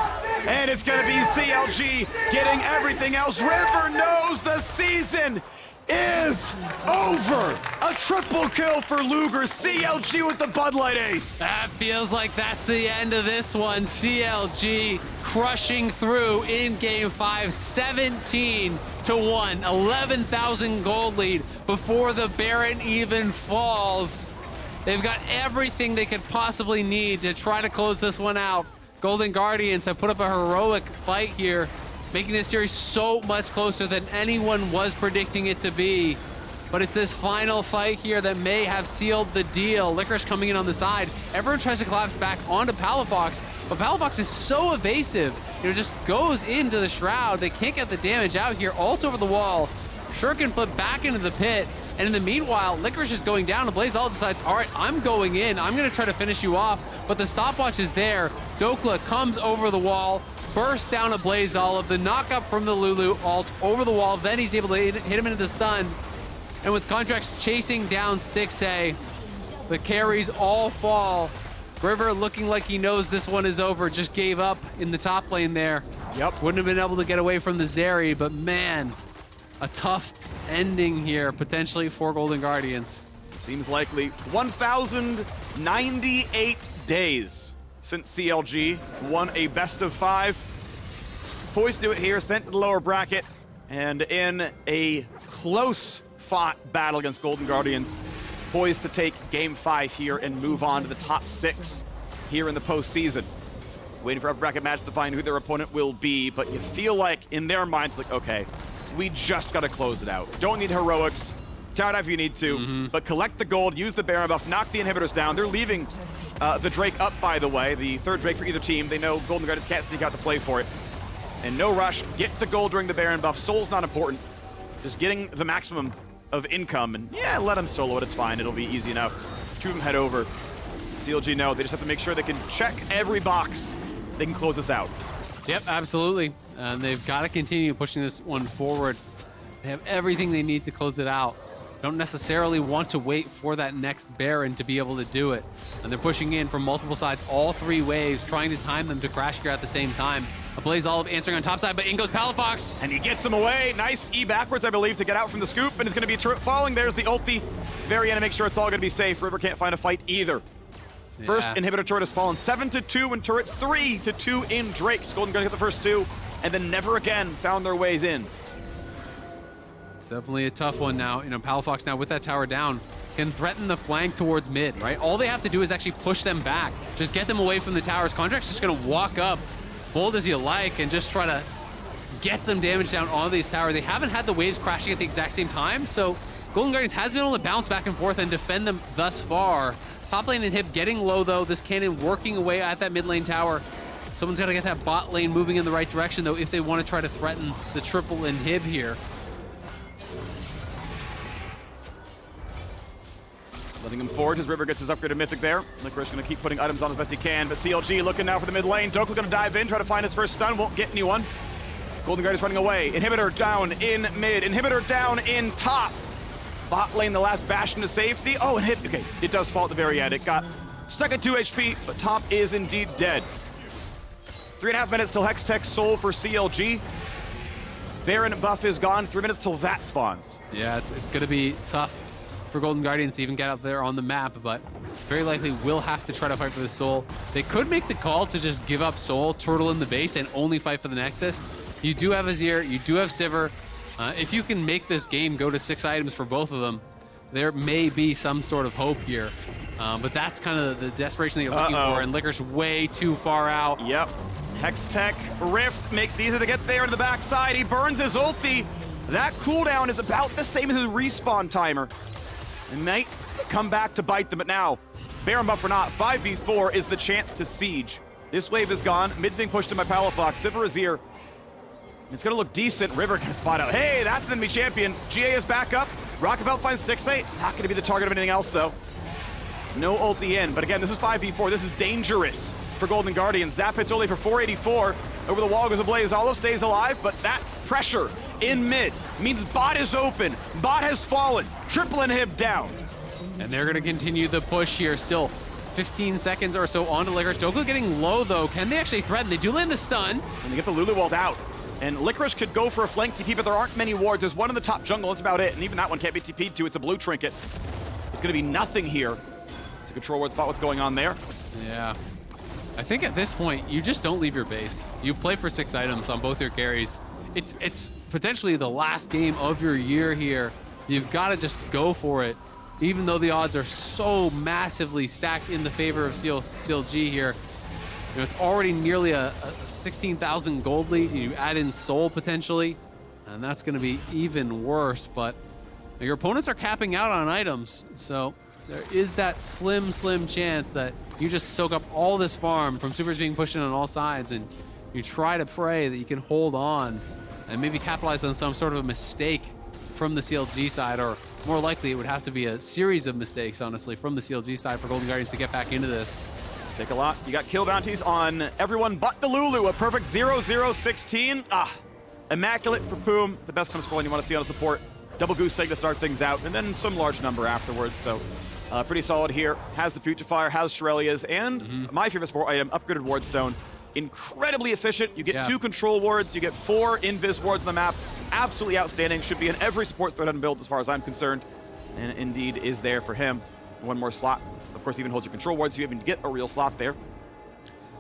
and it's going to be CLG getting everything else. River knows the season is over. A triple kill for Luger. CLG with the Bud Light ace. That feels like that's the end of this one. CLG crushing through in game 5, 17-1, 11,000 gold lead before the Baron even falls. They've got everything they could possibly need to try to close this one out. Golden Guardians have put up a heroic fight here, making this series so much closer than anyone was predicting it to be. But it's this final fight here that may have sealed the deal. Licorice coming in on the side. Everyone tries to collapse back onto Palafox, but Palafox is so evasive. Just goes into the shroud. They can't get the damage out here. Ult over the wall. Shuriken flip back into the pit. And in the meanwhile, Licorice is going down. AblazeOlive decides, all right, I'm going in. I'm going to try to finish you off. But the stopwatch is there. Dhokla comes over the wall, bursts down AblazeOlive. The knockup from the Lulu ult over the wall. Then he's able to hit him into the stun. And with Contractz chasing down Stixxay, the carries all fall. River looking like he knows this one is over, just gave up in the top lane there. Yep. Wouldn't have been able to get away from the Zeri, but man, a tough ending here, potentially for Golden Guardians. Seems likely. 1,098 days since CLG won a best of 5. Poised to do it here, sent to the lower bracket, and in a close fought battle against Golden Guardians, poised to take game 5 here and move on to the top 6 here in the postseason. Waiting for a bracket match to find who their opponent will be, but you feel like in their minds, like, okay, we just got to close it out. Don't need heroics. Tower if you need to, but collect the gold, use the Baron buff, knock the inhibitors down. They're leaving the Drake up, by the way, the third Drake for either team. They know Golden Guardians can't sneak out to play for it. And no rush, get the gold during the Baron buff. Soul's not important. Just getting the maximum of income, and yeah, let them solo it, it's fine. It'll be easy enough. 2 of them head over. CLG know, they just have to make sure they can check every box. They can close this out. Yep, absolutely. And they've got to continue pushing this one forward. They have everything they need to close it out. Don't necessarily want to wait for that next Baron to be able to do it. And they're pushing in from multiple sides, all 3 waves, trying to time them to crash here at the same time. AblazeOlive answering on top side, but in goes Palafox. And he gets him away. Nice E backwards, I believe, to get out from the scoop, and it's going to be a turret falling. There's the ulti. Very end to make sure it's all going to be safe. River can't find a fight either. Yeah. First inhibitor turret has fallen 7-2 in turrets, 3-2 in Drakes. Golden Guardians get the first 2, and then never again found their ways in. It's definitely a tough one now. Palafox now with that tower down, can threaten the flank towards mid, right? All they have to do is actually push them back. Just get them away from the towers. Contractz just gonna walk up, bold as you like, and just try to get some damage down on these towers. They haven't had the waves crashing at the exact same time, so Golden Guardians has been able to bounce back and forth and defend them thus far. Top lane inhib getting low though. This cannon working away at that mid lane tower. Someone's got to get that bot lane moving in the right direction though if they want to try to threaten the triple inhib here. Letting him forward, his River gets his upgraded Mythic there. Licorice gonna keep putting items on as best he can, but CLG looking now for the mid lane. Dhokla gonna dive in, try to find his first stun, won't get anyone. Golden Guardians running away. Inhibitor down in mid, Inhibitor down in top. Bot lane, the last bastion to safety. Oh, and hit, okay, it does fall at the very end. It got stuck at 2 HP, but top is indeed dead. 3.5 minutes till Hextech Soul for CLG. Baron buff is gone, 3 minutes till that spawns. Yeah, it's gonna be tough for Golden Guardians to even get out there on the map, but very likely will have to try to fight for the Soul. They could make the call to just give up Soul, turtle in the base, and only fight for the Nexus. You do have Azir, you do have Sivir. If you can make this game go to 6 items for both of them, there may be some sort of hope here. But that's kind of the desperation that you're looking for, and Licorice way too far out. Yep. Hextech Rift makes it easy to get there to the backside. He burns his ulti. That cooldown is about the same as his respawn timer. It might come back to bite them, but now, Baron buff or not, 5v4 is the chance to siege. This wave is gone. Mid's being pushed in by Palafox. Sivir Azir. It's gonna look decent. River can spot out. Hey, that's an enemy champion. GA is back up. Rockabelt finds Stixxay. Not gonna be the target of anything else though. No ulti in, but again, this is 5v4. This is dangerous for Golden Guardians. Zap hits Olleh for 484. Over the wall goes AblazeOlive, stays alive, but that pressure in mid means bot is open. Bot has fallen. Triple inhib down. And they're gonna continue the push here. Still 15 seconds or so on to Licorice. Dhokla getting low though. Can they actually threaten? They do land the stun. And they get the Lulu walled out. And Licorice could go for a flank TP, but there aren't many wards. There's one in the top jungle, that's about it. And even that one can't be TP'd to. It's a blue trinket. It's gonna be nothing here. It's a control ward spot. What's going on there? Yeah. I think at this point, you just don't leave your base. You play for 6 items on both your carries. It's potentially the last game of your year here. You've got to just go for it, even though the odds are so massively stacked in the favor of CLG here. You know, it's already nearly a 16,000 gold lead. You add in Soul potentially, and that's going to be even worse. But your opponents are capping out on items, so there is that slim chance that you just soak up all this farm from supers being pushed in on all sides, and you try to pray that you can hold on and maybe capitalize on some sort of a mistake from the CLG side, or more likely it would have to be a series of mistakes, honestly, from the CLG side for Golden Guardians to get back into this. Take a lot. You got kill bounties on everyone but the Lulu. A perfect 0-0-16. Immaculate for Poome. The best kind of scoring you want to see on a support. Double goose egg to start things out, and then some large number afterwards. So pretty solid here. Has the Putrefier, has Shirelia's, and my favorite support item, upgraded Wardstone. Incredibly efficient. You get 2 control wards, you get 4 invis wards on the map. Absolutely outstanding. Should be in every support thread and build as far as I'm concerned. And indeed is there for him. 1 more slot. Of course, even holds your control wards, so you even get a real slot there.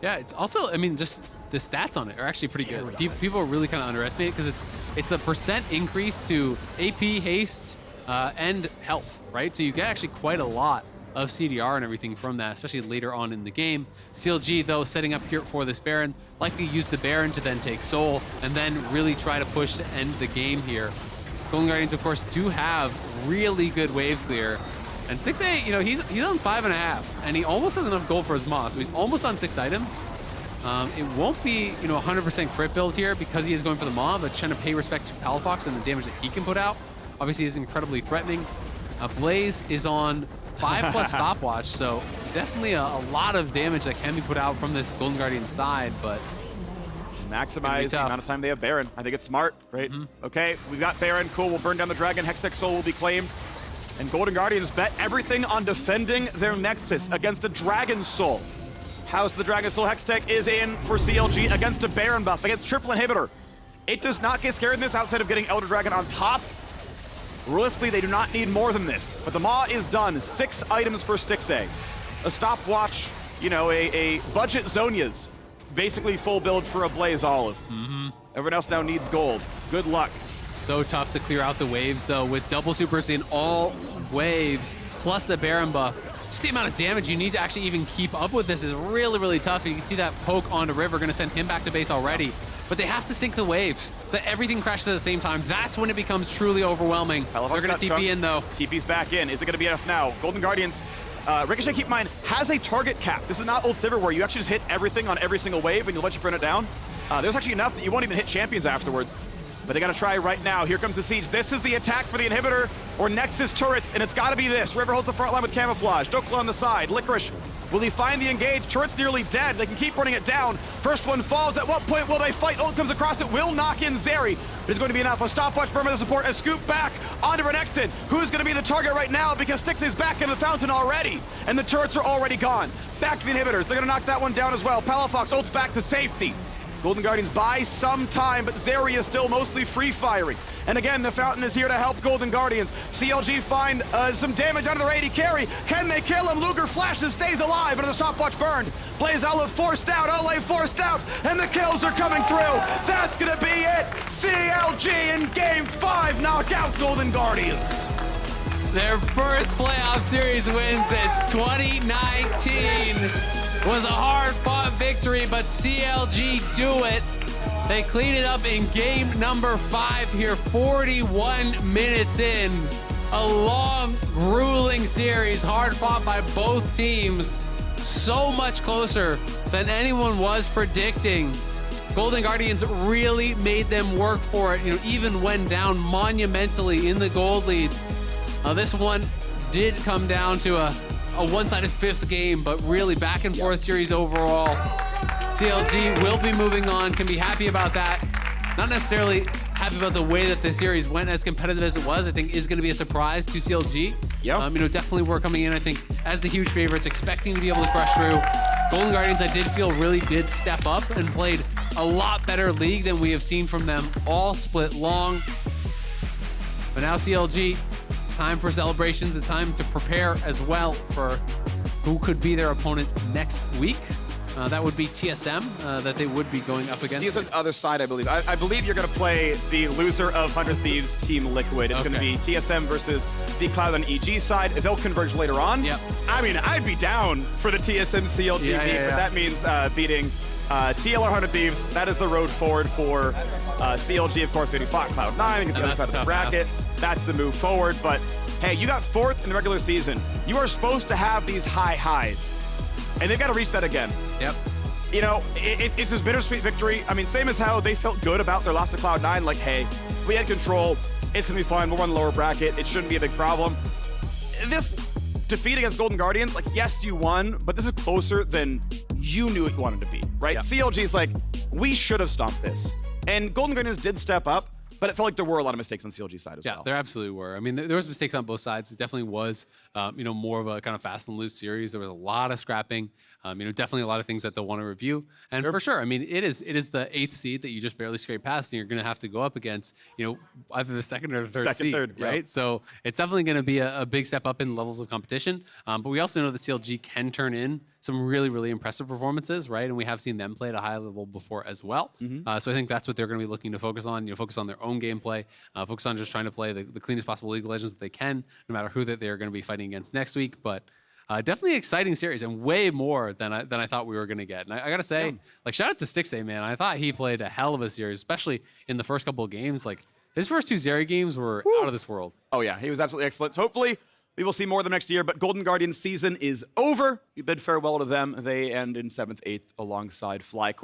Yeah, it's also, I mean, just the stats on it are actually pretty good. People really kind of underestimate it because it's a percent increase to AP, haste, and health, right? So you get actually quite a lot of CDR and everything from that, especially later on in the game. CLG, though, setting up here for this Baron, likely use the Baron to then take Soul and then really try to push to end the game here. Golden Guardians, of course, do have really good wave clear. And Stixxay, you know, he's on 5.5, and he almost has enough gold for his Moss, so he's almost on 6 items. It won't be, you know, 100% crit build here because he is going for the Maw, but trying to pay respect to Palafox and the damage that he can put out. Obviously, is incredibly threatening. Blaze is on 5+ stopwatch, so definitely a lot of damage that can be put out from this Golden Guardian side, but maximize the amount of time they have Baron. I think it's smart, right? Okay, we've got Baron. Cool, we'll burn down the dragon. Hextech Soul will be claimed. And Golden Guardians bet everything on defending their Nexus against the Dragon Soul. House the Dragon Soul Hextech is in for CLG against a Baron buff, against triple inhibitor. It does not get scared in this outside of getting Elder Dragon on top. Realistically, they do not need more than this. But the Maw is done. 6 items for Stixxay. A stopwatch, you know, a budget Zonia's. Basically full build for AblazeOlive. Everyone else now needs gold. Good luck. So tough to clear out the waves, though, with double supers in all waves. plus the Baron buff. Just the amount of damage you need to actually even keep up with this is really, really tough. You can see that poke onto River, going to send him back to base already. But they have to sync the waves so that everything crashes at the same time. That's when it becomes truly overwhelming. Palafox They're going to TP in, though. TP's back in. Is it going to be enough now? Golden Guardians, Ricochet, keep in mind, has a target cap. This is not old Sivir where you actually just hit everything on every single wave and you'll let you burn it down. There's actually enough that you won't even hit champions afterwards. But they got to try right now. Here comes the siege. This is the attack for the inhibitor or Nexus turrets, and it's got to be this. River holds the front line with camouflage. Dhokla on the side. Licorice, will he find the engage? Turret's nearly dead. They can keep running it down. First one falls. At what point will they fight? Ult comes across it. Will knock in Zeri. But it's going to be enough. A stopwatch burn with the support. A scoop back onto Renekton. Who's going to be the target right now? Because Stixxay's back in the fountain already, and the turrets are already gone. Back to the inhibitors. They're going to knock that one down as well. Palafox ults back to safety. Golden Guardians buy some time, but Zeri is still mostly free-firing. And again, the Fountain is here to help Golden Guardians. CLG find some damage out of their AD carry. Can they kill him? Luger flashes, stays alive, but the stopwatch burned. AblazeOlive forced out, Olleh forced out, and the kills are coming through. That's gonna be it. CLG in Game 5 knock out Golden Guardians. Their first playoff series win since 2019. Was a hard-fought victory, but CLG do it. They clean it up in game number 5 here, 41 minutes in. A long, grueling series, hard-fought by both teams. So much closer than anyone was predicting. Golden Guardians really made them work for it, even when down monumentally in the gold leads. This one did come down to a one-sided 5th game, but really back and forth series overall. CLG will be moving on, can be happy about that. Not necessarily happy about the way that the series went as competitive as it was. I think is going to be a surprise to CLG. Yep. Definitely we're coming in, I think, as the huge favorites, expecting to be able to crush through. Golden Guardians, I did feel really did step up and played a lot better league than we have seen from them all split long. But now CLG, time for celebrations. It's time to prepare as well for who could be their opponent next week. That would be TSM that they would be going up against. TSM's other side, I believe. I believe you're going to play the loser of 100 Thieves, Team Liquid. It's going to be TSM versus the Cloud and EG side. They'll converge later on. Yep. I mean, I'd be down for the TSM CLG beat, but that means beating TL or 100 Thieves. That is the road forward for CLG, of course. They fought Cloud9. I think it's the other side of the bracket. That's the move forward. But hey, you got 4th in the regular season. You are supposed to have these high highs, and they've got to reach that again. Yep. It's this bittersweet victory. I mean, same as how they felt good about their loss to Cloud9. Like, hey, we had control. It's going to be fine. We'll run the lower bracket. It shouldn't be a big problem. This defeat against Golden Guardians, like, yes, you won, but this is closer than you knew it wanted to be, right? Yep. CLG's like, we should have stomped this. And Golden Guardians did step up, but it felt like there were a lot of mistakes on CLG's side as well. Yeah, there absolutely were. I mean, there was mistakes on both sides. It definitely was, more of a kind of fast and loose series. There was a lot of scrapping. Definitely a lot of things that they'll want to review. And for sure, I mean, it is the 8th seed that you just barely scrape past, and you're going to have to go up against, either the 2nd or the 3rd seed, right? Yep. So it's definitely going to be a big step up in levels of competition. But we also know that CLG can turn in some really, really impressive performances, right? And we have seen them play at a high level before as well. So I think that's what they're going to be looking to focus on. Focus on their own gameplay, focus on just trying to play the cleanest possible League of Legends that they can, no matter who that they're going to be fighting against next week. But definitely an exciting series and way more than I thought we were going to get. And I got to say, shout out to Stixxay, man. I thought he played a hell of a series, especially in the first couple of games. Like, his first 2 Zeri games were out of this world. Oh, yeah. He was absolutely excellent. So hopefully we will see more of them next year. But Golden Guardians season is over. We bid farewell to them. They end in 7th, 8th alongside FlyQuest.